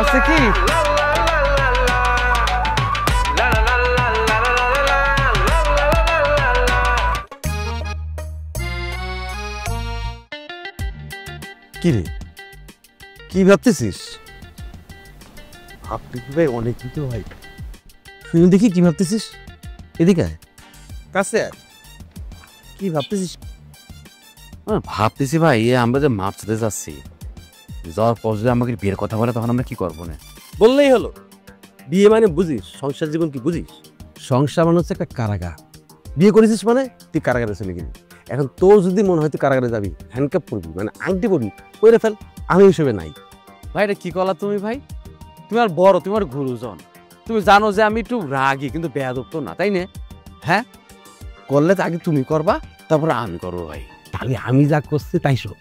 আছে কি কি রে কি ভাবতেছিস? ভাবতে কি ভাই অনেক কিছু ভাই, শুনে দেখি কি ভাবতেছিস। এদিকে আয়, কাছে আয়। কি ভাবতেছিস? ভাবতেছি ভাই আমরা যে মাছ ধরতে যাচ্ছি, যাওয়ার পর যদি আমাকে বিয়ের কথা বলে তখন আমরা কি করবো না? বললেই হলো। বিয়ে মানে বুঝিস? সংসার জীবন কি বুঝিস? সংসার মানে হচ্ছে একটা কারাগার। বিয়ে করেছিস মানে তুই কারাগারে চলে গেলি। এখন তোর যদি মনে হয় তুই কারাগারে যাবি, হ্যান্ডকাপ পরবি মানে আংটি পরবি, পরে ফেল, আমি হিসেবে নাই। ভাই এটা কি করলা তুমি ভাই? তুমি আর বড়, তুমি আর গুরুজন, তুমি জানো যে আমি একটু রাগী কিন্তু বেয়াদব তো না, তাই না? হ্যাঁ, করলে তো আগে তুমি করবা তারপরে আমি করবো ভাই। তাহলে আমি যা করছি তাই সব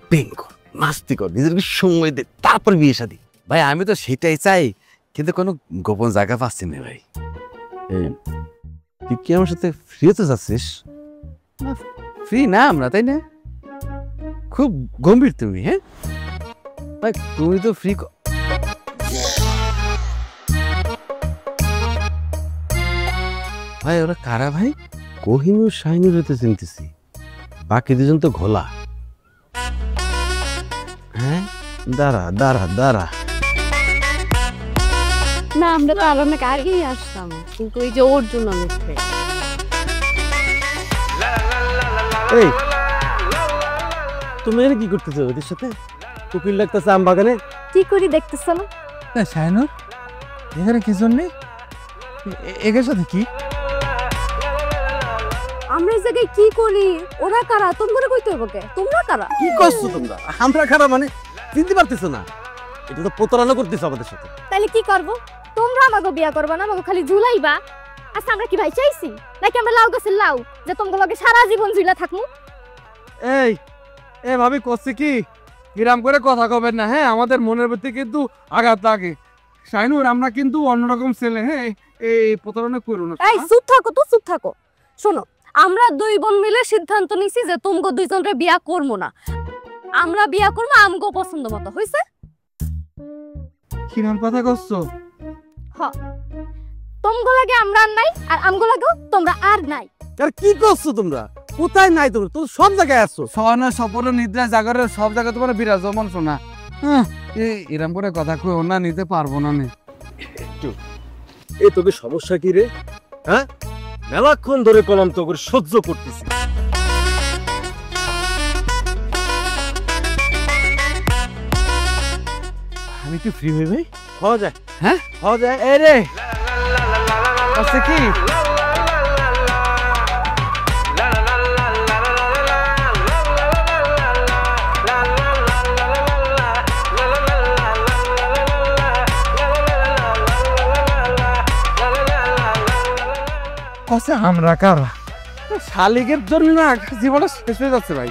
প্রেম কর, মাস্তি কর, নিজেকে সময় দে, তারপর বিয়ে শাদী। ভাই আমি তো সেটাই চাই, কিন্তু কোনো গোপন জায়গা পাচ্ছি না ভাই। তুই কি আমার সাথে ফ্রি হতে যাচ্ছিস? ফ্রি না আমরা, তাই না? খুব গম্ভীর তুমি। হ্যাঁ ভাই তুমি তো ফ্রি। ভাই ওরা কারা ভাই? কোহিনুর শাহিনুর হতে চিনতেছি, বাকি দুজন তো ঘোলা। হ্যাঁ দাঁড়া দাঁড়া দাঁড়া, না আমরা তো আর অনেক আগেই আসতাম, কিন্তু এই যে ওর জন্য মিথ্যে। এই তুমি এখানে কি করতেছো ওদের সাথে? কুকির লাগতেছে আম বাগানে। কি করি দেখতেছ না? শাহিনুর এখানে কি জন্য? এদের সাথে কি? আমরা এই জায়গায় কি করি? ওরা কারা? তোমরা কইতে হবে কে? তোমরা কারা? কি করছো তোমরা? আমরা খারাপ মানে চিনতে পারতেছো না? এটা তো প্রতারণা করতেছো আমাদের সাথে। তাহলে কি করব? তোমরা আমাকে বিয়া করবা না, আমাকে খালি ঝুলাইবা। আচ্ছা আমরা কি ভাই চাইছি নাকি আমরা লাউ গাছের লাউ যে তোমাকে লগে সারা জীবন ঝুলা থাকমু? এই এ ভাবি করছে কি গ্রাম করে কথা কবেন না। হ্যাঁ আমাদের মনের ভিতরে কিন্তু আঘাত লাগে। শাহিনুর আমরা কিন্তু অন্যরকম ছেলে। হ্যাঁ এই প্রতারণা করো না। এই চুপ থাকো তো, চুপ থাকো। শোনো, আমরা দুই বোন মিলে সিদ্ধান্ত নিছি যে তোমগো দুইজনরে বিয়া করবো না, আমরা বিয়া করবো আমগো পছন্দ মতো। হইছে? কিরম কথা করছো? হ, তোমগো লাগে আমরা আর নাই, আর আমগো লাগেও তোমরা আর নাই। আর কি করছো তোমরা? কোথায় নাই তোমরা? তো সব জায়গায় আসছো। সহনা সপন নিদ্রা জাগরে সব জায়গায় তোমার বিরাজমান শোনা। এরম করে কথা কই না, নিতে পারবো না। এ তোকে সমস্যা কি রে? হ্যাঁ মেলাক্ষণ ধরে কলম তো করে সহ্য করতেছি। আমি একটু ফ্রি হই ভাই, হওয়া যায়? হ্যাঁ হওয়া যায়। এই রে আছে কি? আমরা কারা? শালিকের জন্য না জীবনটা শেষ হয়ে যাচ্ছে ভাই।